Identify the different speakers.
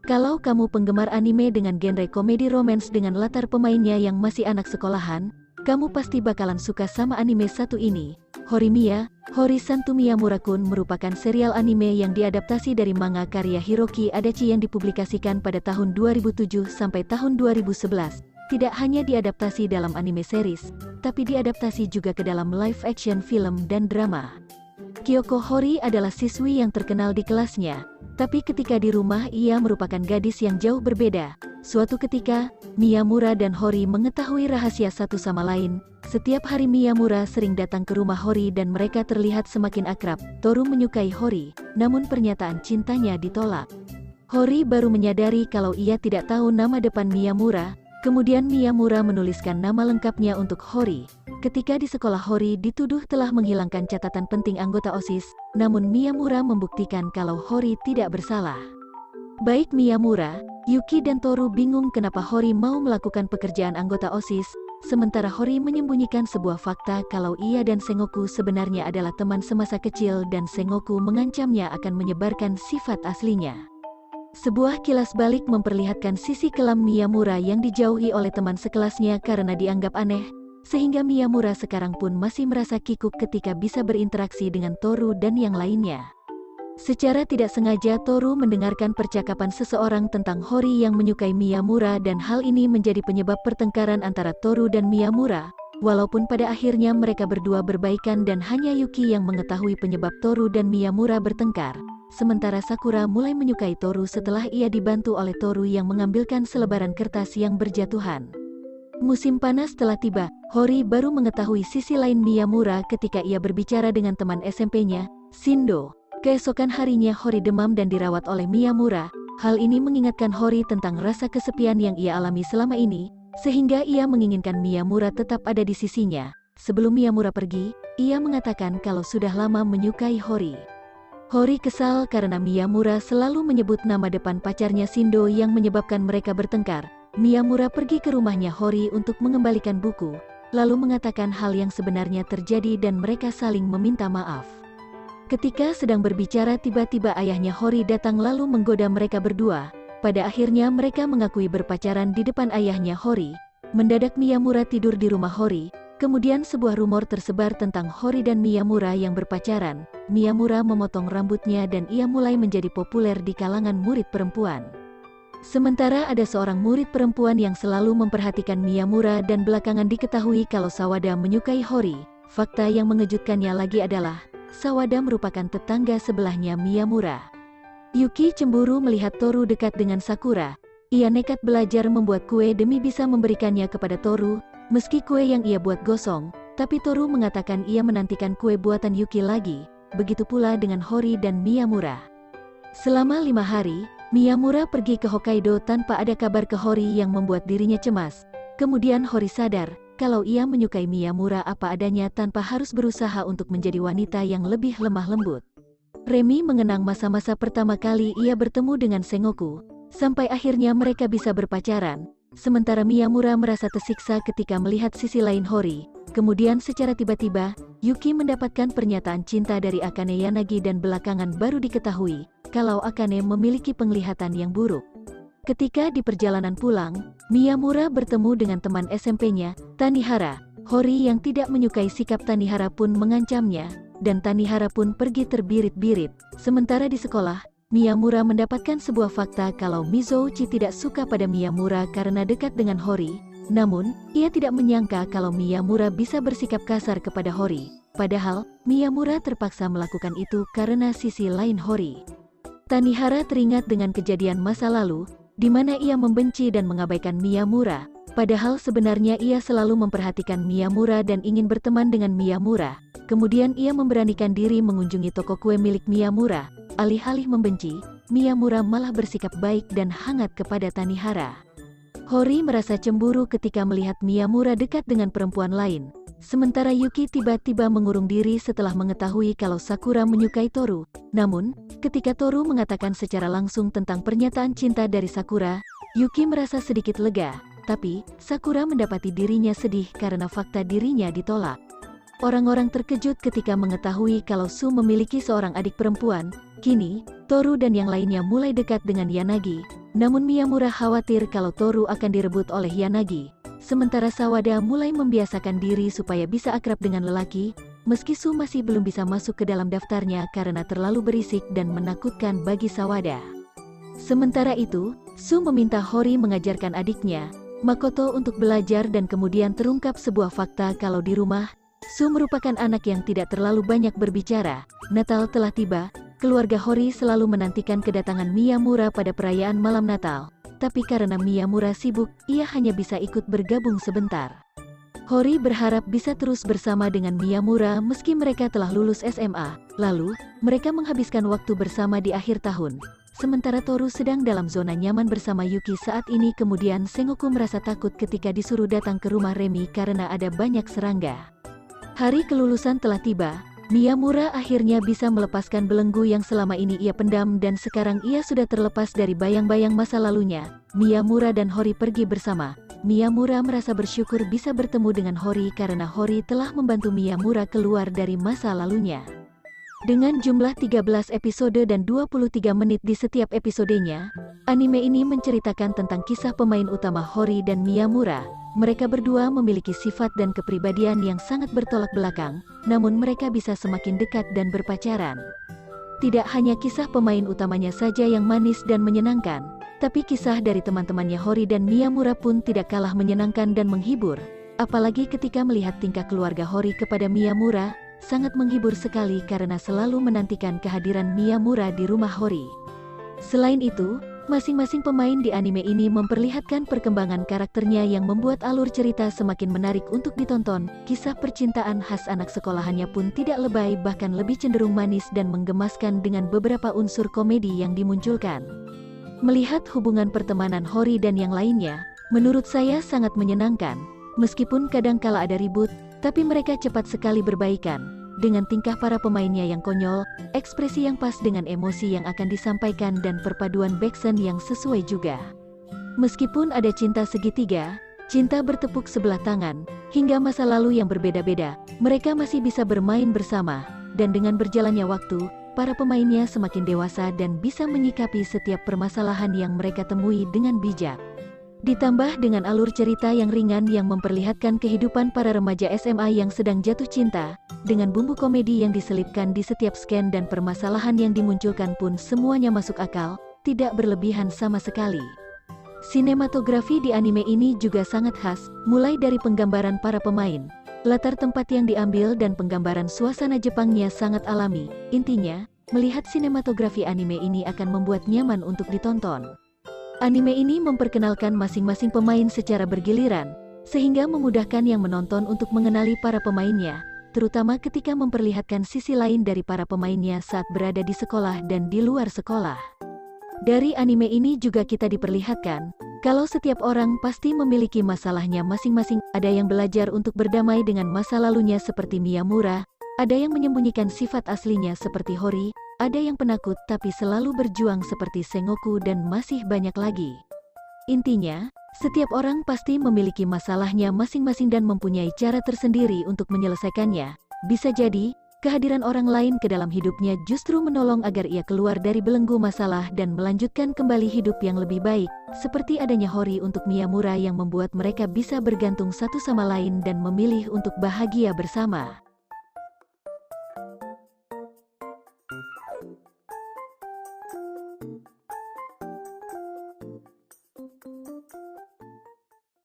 Speaker 1: Kalau kamu penggemar anime dengan genre komedi romance dengan latar pemainnya yang masih anak sekolahan, kamu pasti bakalan suka sama anime satu ini. Horimiya, Hori Santu Miyamura-kun merupakan serial anime yang diadaptasi dari manga karya Hiroki Adachi yang dipublikasikan pada tahun 2007 sampai tahun 2011. Tidak hanya diadaptasi dalam anime series, tapi diadaptasi juga ke dalam live action film dan drama. Kyoko Hori adalah siswi yang terkenal di kelasnya, tapi ketika di rumah ia merupakan gadis yang jauh berbeda. Suatu ketika, Miyamura dan Hori mengetahui rahasia satu sama lain. Setiap hari Miyamura sering datang ke rumah Hori dan mereka terlihat semakin akrab. Toru menyukai Hori, namun pernyataan cintanya ditolak. Hori baru menyadari kalau ia tidak tahu nama depan Miyamura. Kemudian Miyamura menuliskan nama lengkapnya untuk Hori. Ketika di sekolah Hori dituduh telah menghilangkan catatan penting anggota OSIS, namun Miyamura membuktikan kalau Hori tidak bersalah. Baik Miyamura, Yuki dan Toru bingung kenapa Hori mau melakukan pekerjaan anggota OSIS, sementara Hori menyembunyikan sebuah fakta kalau ia dan Sengoku sebenarnya adalah teman semasa kecil dan Sengoku mengancamnya akan menyebarkan sifat aslinya. Sebuah kilas balik memperlihatkan sisi kelam Miyamura yang dijauhi oleh teman sekelasnya karena dianggap aneh, sehingga Miyamura sekarang pun masih merasa kikuk ketika bisa berinteraksi dengan Toru dan yang lainnya. Secara tidak sengaja Toru mendengarkan percakapan seseorang tentang Hori yang menyukai Miyamura dan hal ini menjadi penyebab pertengkaran antara Toru dan Miyamura. Walaupun pada akhirnya mereka berdua berbaikan dan hanya Yuki yang mengetahui penyebab Toru dan Miyamura bertengkar. Sementara Sakura mulai menyukai Toru setelah ia dibantu oleh Toru yang mengambilkan selebaran kertas yang berjatuhan. Musim panas telah tiba, Hori baru mengetahui sisi lain Miyamura ketika ia berbicara dengan teman SMP-nya, Shindo. Keesokan harinya Hori demam dan dirawat oleh Miyamura. Hal ini mengingatkan Hori tentang rasa kesepian yang ia alami selama ini, sehingga ia menginginkan Miyamura tetap ada di sisinya. Sebelum Miyamura pergi, ia mengatakan kalau sudah lama menyukai Hori. Hori kesal karena Miyamura selalu menyebut nama depan pacarnya Shindo yang menyebabkan mereka bertengkar. Miyamura pergi ke rumahnya Hori untuk mengembalikan buku, lalu mengatakan hal yang sebenarnya terjadi dan mereka saling meminta maaf. Ketika sedang berbicara tiba-tiba ayahnya Hori datang lalu menggoda mereka berdua. Pada akhirnya mereka mengakui berpacaran di depan ayahnya Hori. Mendadak Miyamura tidur di rumah Hori. Kemudian sebuah rumor tersebar tentang Hori dan Miyamura yang berpacaran. Miyamura memotong rambutnya dan ia mulai menjadi populer di kalangan murid perempuan. Sementara ada seorang murid perempuan yang selalu memperhatikan Miyamura dan belakangan diketahui kalau Sawada menyukai Hori. Fakta yang mengejutkannya lagi adalah Sawada merupakan tetangga sebelahnya Miyamura. Yuki cemburu melihat Toru dekat dengan Sakura. Ia nekat belajar membuat kue demi bisa memberikannya kepada Toru. Meski kue yang ia buat gosong, tapi Toru mengatakan ia menantikan kue buatan Yuki lagi. Begitu pula dengan Hori dan Miyamura. Selama 5 hari, Miyamura pergi ke Hokkaido tanpa ada kabar ke Hori yang membuat dirinya cemas. Kemudian Hori sadar kalau ia menyukai Miyamura apa adanya tanpa harus berusaha untuk menjadi wanita yang lebih lemah lembut. Remi mengenang masa-masa pertama kali ia bertemu dengan Sengoku, sampai akhirnya mereka bisa berpacaran. Sementara Miyamura merasa tersiksa ketika melihat sisi lain Hori. Kemudian secara tiba-tiba, Yuki mendapatkan pernyataan cinta dari Akane Yanagi dan belakangan baru diketahui kalau Akane memiliki penglihatan yang buruk. Ketika di perjalanan pulang, Miyamura bertemu dengan teman SMP-nya, Tanihara. Hori yang tidak menyukai sikap Tanihara pun mengancamnya, dan Tanihara pun pergi terbirit-birit. Sementara di sekolah, Miyamura mendapatkan sebuah fakta kalau Mizouchi tidak suka pada Miyamura karena dekat dengan Hori. Namun, ia tidak menyangka kalau Miyamura bisa bersikap kasar kepada Hori. Padahal, Miyamura terpaksa melakukan itu karena sisi lain Hori. Tanihara teringat dengan kejadian masa lalu, di mana ia membenci dan mengabaikan Miyamura. Padahal sebenarnya ia selalu memperhatikan Miyamura dan ingin berteman dengan Miyamura. Kemudian ia memberanikan diri mengunjungi toko kue milik Miyamura. Alih-alih membenci, Miyamura malah bersikap baik dan hangat kepada Tanihara. Hori merasa cemburu ketika melihat Miyamura dekat dengan perempuan lain. Sementara Yuki tiba-tiba mengurung diri setelah mengetahui kalau Sakura menyukai Toru. Namun, ketika Toru mengatakan secara langsung tentang pernyataan cinta dari Sakura, Yuki merasa sedikit lega. Tapi, Sakura mendapati dirinya sedih karena fakta dirinya ditolak. Orang-orang terkejut ketika mengetahui kalau Su memiliki seorang adik perempuan. Kini, Toru dan yang lainnya mulai dekat dengan Yanagi. Namun Miyamura khawatir kalau Toru akan direbut oleh Yanagi. Sementara Sawada mulai membiasakan diri supaya bisa akrab dengan lelaki, meski Su masih belum bisa masuk ke dalam daftarnya karena terlalu berisik dan menakutkan bagi Sawada. Sementara itu, Su meminta Hori mengajarkan adiknya, Makoto, untuk belajar dan kemudian terungkap sebuah fakta kalau di rumah, Su merupakan anak yang tidak terlalu banyak berbicara. Natal telah tiba, keluarga Hori selalu menantikan kedatangan Miyamura pada perayaan malam Natal. Tapi karena Miyamura sibuk, ia hanya bisa ikut bergabung sebentar. Hori berharap bisa terus bersama dengan Miyamura meski mereka telah lulus SMA. Lalu, mereka menghabiskan waktu bersama di akhir tahun. Sementara Toru sedang dalam zona nyaman bersama Yuki saat ini. Kemudian Sengoku merasa takut ketika disuruh datang ke rumah Remi karena ada banyak serangga. Hari kelulusan telah tiba. Miyamura akhirnya bisa melepaskan belenggu yang selama ini ia pendam dan sekarang ia sudah terlepas dari bayang-bayang masa lalunya. Miyamura dan Hori pergi bersama. Miyamura merasa bersyukur bisa bertemu dengan Hori karena Hori telah membantu Miyamura keluar dari masa lalunya. Dengan jumlah 13 episode dan 23 menit di setiap episodenya, anime ini menceritakan tentang kisah pemain utama Hori dan Miyamura. Mereka berdua memiliki sifat dan kepribadian yang sangat bertolak belakang, namun mereka bisa semakin dekat dan berpacaran. Tidak hanya kisah pemain utamanya saja yang manis dan menyenangkan, tapi kisah dari teman-temannya Hori dan Miyamura pun tidak kalah menyenangkan dan menghibur. Apalagi ketika melihat tingkah keluarga Hori kepada Miyamura, sangat menghibur sekali karena selalu menantikan kehadiran Miyamura di rumah Hori. Selain itu, masing-masing pemain di anime ini memperlihatkan perkembangan karakternya yang membuat alur cerita semakin menarik untuk ditonton. Kisah percintaan khas anak sekolahannya pun tidak lebay, bahkan lebih cenderung manis dan menggemaskan dengan beberapa unsur komedi yang dimunculkan. Melihat hubungan pertemanan Hori dan yang lainnya, menurut saya sangat menyenangkan. Meskipun kadang kala ada ribut, tapi mereka cepat sekali berbaikan. Dengan tingkah para pemainnya yang konyol, ekspresi yang pas dengan emosi yang akan disampaikan dan perpaduan backsound yang sesuai juga. Meskipun ada cinta segitiga, cinta bertepuk sebelah tangan, hingga masa lalu yang berbeda-beda, mereka masih bisa bermain bersama. Dan dengan berjalannya waktu, para pemainnya semakin dewasa dan bisa menyikapi setiap permasalahan yang mereka temui dengan bijak. Ditambah dengan alur cerita yang ringan yang memperlihatkan kehidupan para remaja SMA yang sedang jatuh cinta, dengan bumbu komedi yang diselipkan di setiap scan dan permasalahan yang dimunculkan pun semuanya masuk akal, tidak berlebihan sama sekali. Sinematografi di anime ini juga sangat khas, mulai dari penggambaran para pemain, latar tempat yang diambil dan penggambaran suasana Jepangnya sangat alami. Intinya, melihat sinematografi anime ini akan membuat nyaman untuk ditonton. Anime ini memperkenalkan masing-masing pemain secara bergiliran, sehingga memudahkan yang menonton untuk mengenali para pemainnya, terutama ketika memperlihatkan sisi lain dari para pemainnya saat berada di sekolah dan di luar sekolah. Dari anime ini juga kita diperlihatkan, kalau setiap orang pasti memiliki masalahnya masing-masing. Ada yang belajar untuk berdamai dengan masa lalunya seperti Miyamura, ada yang menyembunyikan sifat aslinya seperti Hori, ada yang penakut tapi selalu berjuang seperti Sengoku, dan masih banyak lagi. Intinya, setiap orang pasti memiliki masalahnya masing-masing dan mempunyai cara tersendiri untuk menyelesaikannya. Bisa jadi, kehadiran orang lain ke dalam hidupnya justru menolong agar ia keluar dari belenggu masalah dan melanjutkan kembali hidup yang lebih baik, seperti adanya Hori untuk Miyamura yang membuat mereka bisa bergantung satu sama lain dan memilih untuk bahagia bersama.